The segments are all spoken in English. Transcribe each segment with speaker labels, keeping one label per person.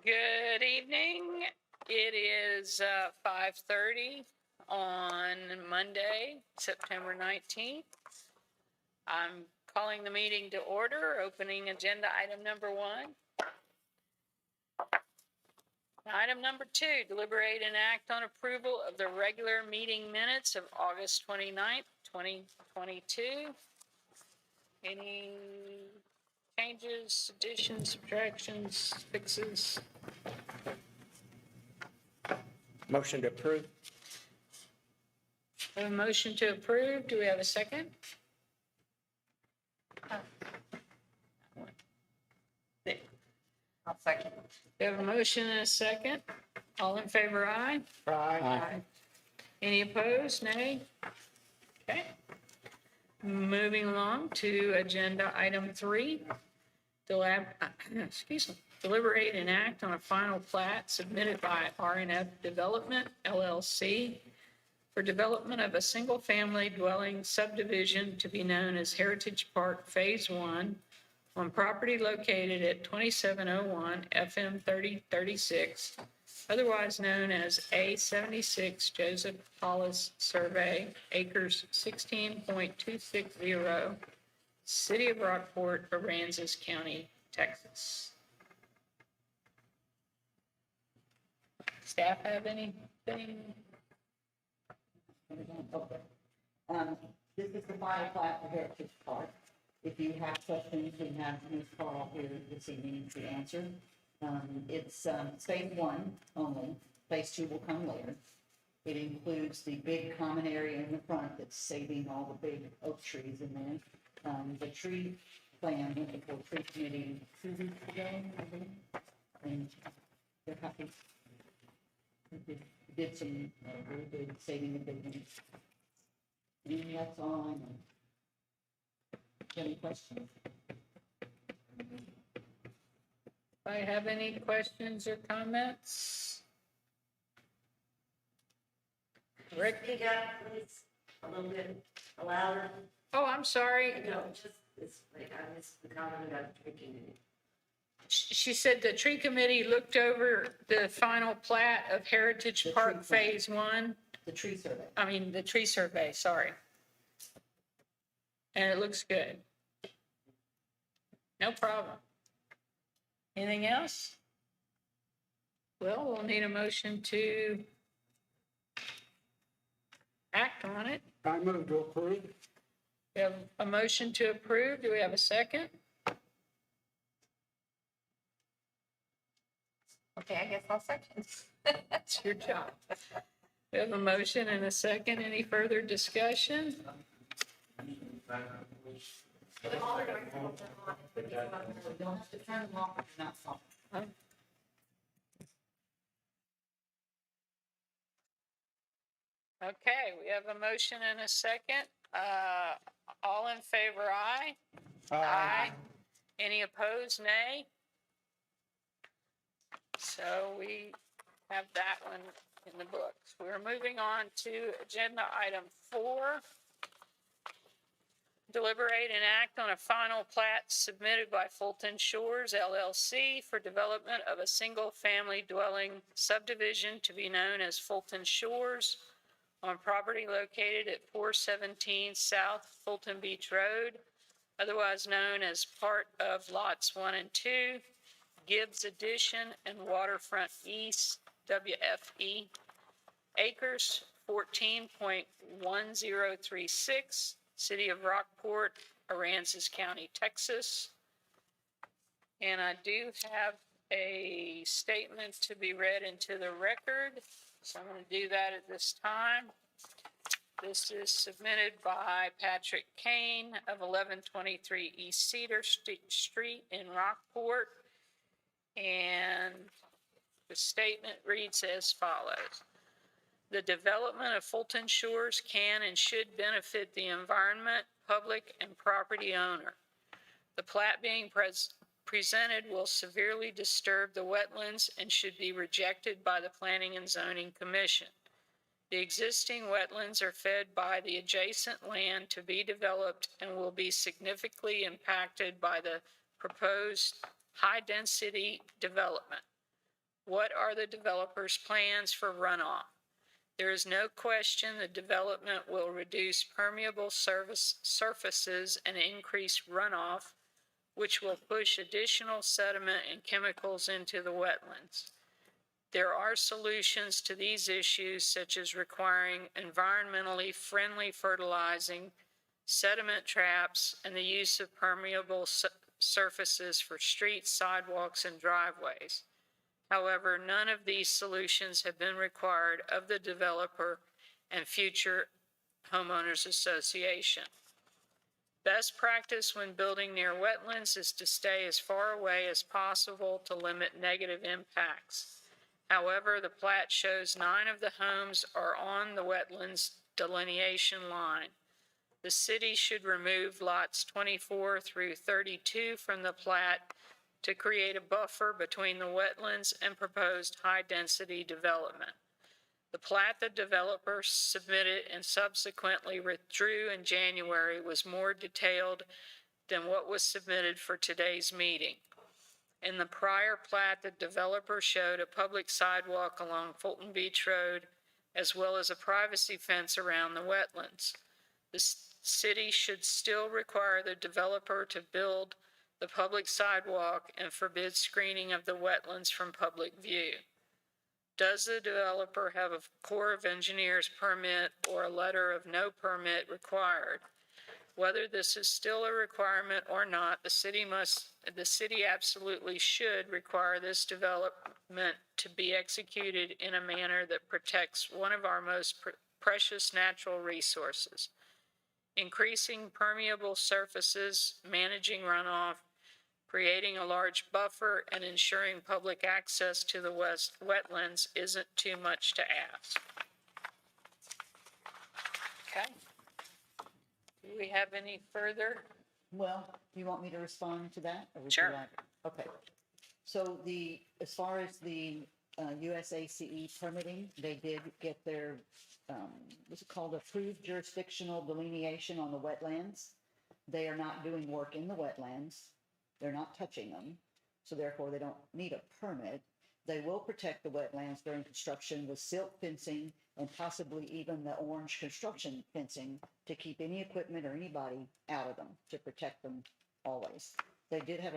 Speaker 1: Good evening. It is 5:30 on Monday, September 19th. I'm calling the meeting to order, opening agenda item number 1. Item number 2, deliberate and act on approval of the regular meeting minutes of August 29th, 2022. Any changes, additions, subtractions, fixes?
Speaker 2: Motion to approve.
Speaker 1: We have a motion to approve. Do we have a second?
Speaker 3: I'll second.
Speaker 1: We have a motion and a second. All in favor, aye.
Speaker 2: Aye.
Speaker 1: Any opposed? Nay? Okay. Moving along to agenda item 3. Deliberate and act on a final plat submitted by RNF Development LLC for development of a single-family dwelling subdivision to be known as Heritage Park Phase 1 on property located at 2701 FM 3036, otherwise known as A76 Joseph Hollis Survey, acres 16.260, City of Rockport, Aransas County, Texas. Staff have anything?
Speaker 3: This is the final plat for Heritage Park. If you have questions, we have Ms. Carl here this evening to answer. It's phase 1 only. Phase 2 will come later. It includes the big common area in the front that's saving all the big oak trees in there. The tree plan went before tree committee 2 weeks ago, I believe, and they're happy. We did some really good saving the big ones. And that's all I know. Any questions?
Speaker 1: I have any questions or comments? Rick?
Speaker 4: Speak up, please, a little bit louder.
Speaker 1: Oh, I'm sorry.
Speaker 4: No, just, it's like, I missed the comment about drinking it.
Speaker 1: She said the tree committee looked over the final plat of Heritage
Speaker 3: The
Speaker 1: Park
Speaker 3: tree plan.
Speaker 1: Phase 1.
Speaker 3: The tree survey.
Speaker 1: The tree survey, sorry. And it looks good. No problem. Anything else? Well, we'll need a motion to act on it.
Speaker 2: I move to approve.
Speaker 1: We have a motion to approve. Do we have a second?
Speaker 3: Okay, I guess I'll second.
Speaker 1: That's your job. We have a motion and a second. Any further discussion?
Speaker 3: You don't have to turn them off if you're not talking.
Speaker 1: Okay, we have a motion and a second. All in favor, aye. Aye. Any opposed, nay? So we have that one in the books. We're moving on to agenda item 4. Deliberate and act on a final plat submitted by Fulton Shores LLC for development of a single-family dwelling subdivision to be known as Fulton Shores on property located at 417 South Fulton Beach Road, otherwise known as part of lots 1 and 2, Gibbs Addition and Waterfront East, WFE, acres 14.1036, City of Rockport, Aransas County, Texas. And I do have a statement to be read into the record, so I'm going to do that at this time. This is submitted by Patrick Kane of 1123 East Cedar Street in Rockport. And the statement reads as follows. The development of Fulton Shores can and should benefit the environment, public, and property owner. The plat being presented will severely disturb the wetlands and should be rejected by the Planning and Zoning Commission. The existing wetlands are fed by the adjacent land to be developed and will be significantly impacted by the proposed high-density development. What are the developer's plans for runoff? There is no question the development will reduce permeable surfaces and increase runoff, which will push additional sediment and chemicals into the wetlands. There are solutions to these issues, such as requiring environmentally friendly fertilizing, sediment traps, and the use of permeable surfaces for streets, sidewalks, and driveways. However, none of these solutions have been required of the developer and future homeowners association. Best practice when building near wetlands is to stay as far away as possible to limit negative impacts. However, the plat shows 9 of the homes are on the wetlands delineation line. The city should remove lots 24 through 32 from the plat to create a buffer between the wetlands and proposed high-density development. The plat the developer submitted and subsequently withdrew in January was more detailed than what was submitted for today's meeting. In the prior plat, the developer showed a public sidewalk along Fulton Beach Road, as well as a privacy fence around the wetlands. The city should still require the developer to build the public sidewalk and forbid screening of the wetlands from public view. Does the developer have a Corps of Engineers permit or a letter of no permit required? Whether this is still a requirement or not, the city absolutely should require this development to be executed in a manner that protects one of our most precious natural resources. Increasing permeable surfaces, managing runoff, creating a large buffer, and ensuring public access to the wetlands isn't too much to ask. Okay. Do we have any further?
Speaker 3: Well, do you want me to respond to that? Or would you
Speaker 1: Sure.
Speaker 3: like- Okay. So as far as the USACE permitting, they did get their, what's it called, approved jurisdictional delineation on the wetlands. They are not doing work in the wetlands. They're not touching them. So therefore, they don't need a permit. They will protect the wetlands during construction with silt fencing and possibly even the orange construction fencing to keep any equipment or anybody out of them, to protect them always. They have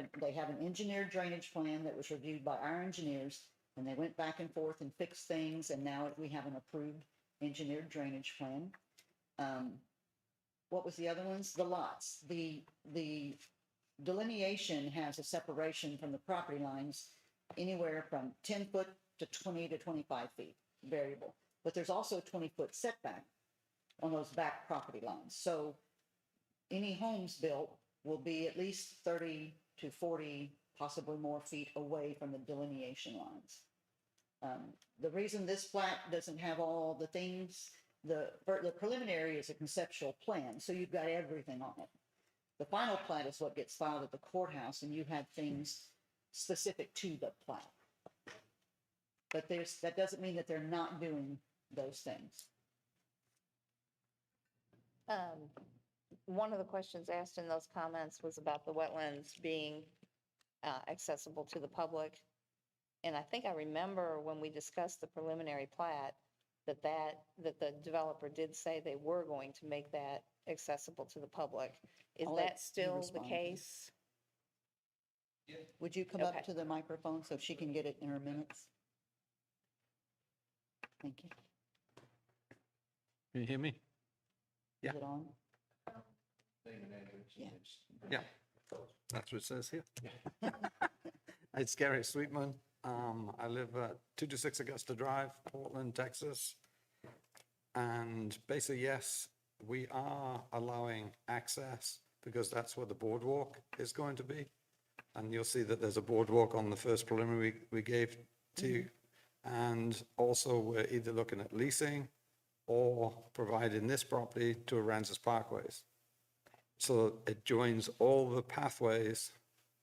Speaker 3: an engineered drainage plan that was reviewed by our engineers, and they went back and forth and fixed things, and now we have an approved engineered drainage plan. What was the other ones? The lots. The delineation has a separation from the property lines anywhere from 10 foot to 20 to 25 feet, variable. But there's also a 20-foot setback on those back property lines. So any homes built will be at least 30 to 40, possibly more feet away from the delineation lines. The reason this plat doesn't have all the things, the preliminary is a conceptual plan, so you've got everything on it. The final plat is what gets filed at the courthouse, and you have things specific to the plat. But that doesn't mean that they're not doing those things.
Speaker 5: One of the questions asked in those comments was about the wetlands being accessible to the public. And I think I remember when we discussed the preliminary plat, that the developer did say they were going to make that accessible to the public. Is
Speaker 3: I'll let
Speaker 5: that
Speaker 3: you
Speaker 5: still the
Speaker 3: respond.
Speaker 5: case?
Speaker 3: Would you come up
Speaker 5: Okay.
Speaker 3: to the microphone so she can get it in her minutes? Thank you.
Speaker 6: Can you hear me? Yeah.
Speaker 3: Is it on?
Speaker 6: Yeah. That's what it says here. It's Gary Sweetman. I live at 226 Augusta Drive, Portland, Texas. And basically, yes, we are allowing access because that's where the boardwalk is going to be. And you'll see that there's a boardwalk on the first preliminary we gave to you. And also, we're either looking at leasing or providing this property to Aransas Parkways. So it joins all the pathways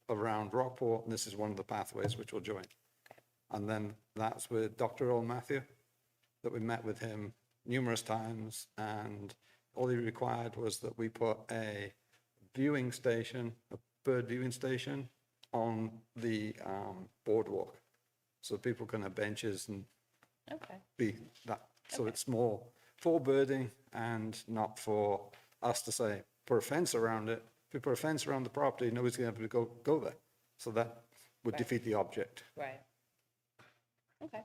Speaker 6: around Rockport, and this is one of the pathways which will join. And then that's with Dr. Earl Matthew, that we met with him numerous times, and all he required was that we put a viewing station, a bird viewing station on the boardwalk. so people can have benches and
Speaker 5: Okay.
Speaker 6: be that, so it's more for birding and not for us to say, put a fence around it. If we put a fence around the property, nobody's gonna be able to go there. So that would
Speaker 5: Right.
Speaker 6: defeat the object.
Speaker 5: Right. Okay.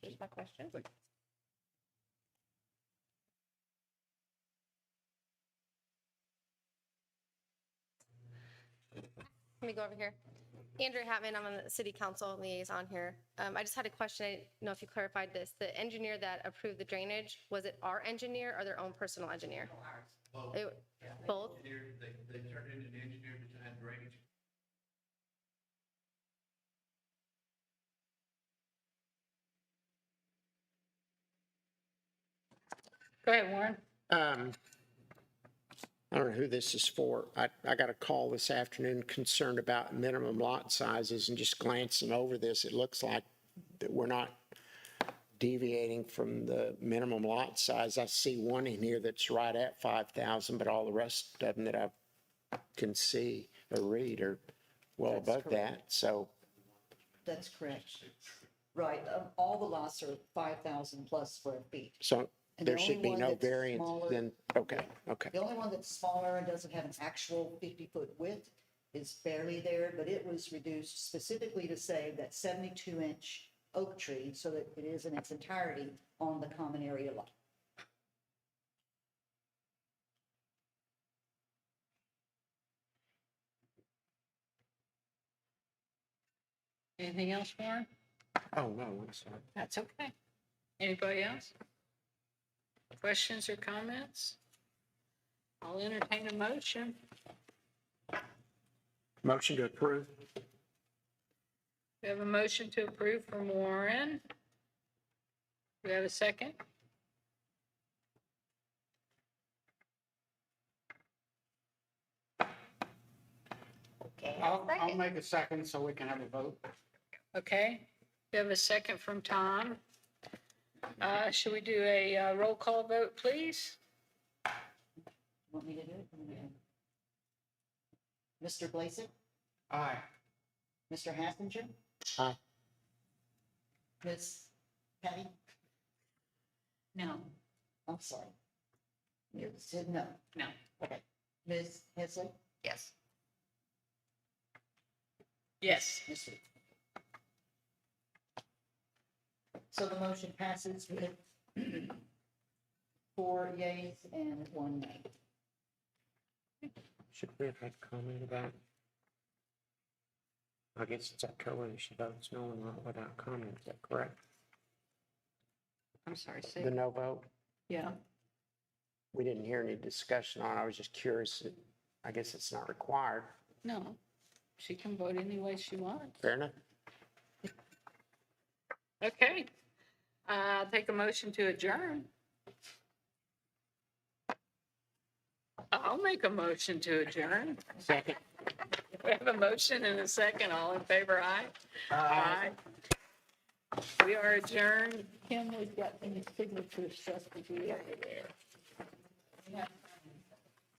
Speaker 5: Here's my question.
Speaker 7: Let me go over here. Andrew Hatman, I'm on the city council liaison here. I just had a question. I don't know if you clarified this. The engineer that approved the drainage, was it our engineer or their own personal engineer? Both. Both?
Speaker 8: They turned in an engineer design drainage.
Speaker 1: Go ahead, Warren.
Speaker 2: I don't know who this is for. I got a call this afternoon concerned about minimum lot sizes, and just glancing over this, it looks like that we're not deviating from the minimum lot size. I see one in here that's right at 5,000, but all the rest of them that I can see or read are well
Speaker 3: That's
Speaker 2: above
Speaker 3: correct.
Speaker 2: that. So
Speaker 3: That's correct. Right, all the lots are 5,000 plus square feet.
Speaker 2: So
Speaker 3: And the
Speaker 2: there should
Speaker 3: only
Speaker 2: be
Speaker 3: one
Speaker 2: no
Speaker 3: that's
Speaker 2: variance
Speaker 3: smaller-
Speaker 2: then, okay, okay.
Speaker 3: The only one that's smaller and doesn't have an actual 50-foot width is barely there, but it was reduced specifically to save that 72-inch oak tree so that it is in its entirety on the common area lot.
Speaker 1: Anything else, Warren?
Speaker 2: Oh, no, I'm sorry.
Speaker 1: That's okay. Anybody else? Questions or comments? I'll entertain a motion.
Speaker 2: Motion to approve?
Speaker 1: We have a motion to approve from Warren. Do we have a second?
Speaker 5: Okay.
Speaker 9: I'll make a second so we can have a vote.
Speaker 1: Okay. We have a second from Tom. Should we do a roll call vote, please?
Speaker 3: Want me to do it? Mr. Blasek,
Speaker 9: Aye.
Speaker 3: Mr. Hassinger,
Speaker 2: Aye.
Speaker 3: Ms. Patty?
Speaker 1: No.
Speaker 3: I'm sorry. You said no.
Speaker 1: No.
Speaker 3: Okay. Ms. Hensley?
Speaker 5: Yes.
Speaker 1: Yes.
Speaker 3: Ms. Reed? So the motion passes with 4 yeas and 1 nay.
Speaker 2: Should we have had comment about? I guess it's October, and she votes no and not without comment, is that correct?
Speaker 1: I'm sorry,
Speaker 2: The no vote?
Speaker 1: Yeah.
Speaker 2: We didn't hear any discussion on it. I was just curious. I guess it's not required.
Speaker 1: No. She can vote any way she wants.
Speaker 2: Fair enough.
Speaker 1: Okay. Take a motion to adjourn. I'll make a motion to adjourn.
Speaker 2: Second.
Speaker 1: We have a motion and a second. All in favor, aye? Aye. We are adjourned. Kim, we've got any signatures just to be over there.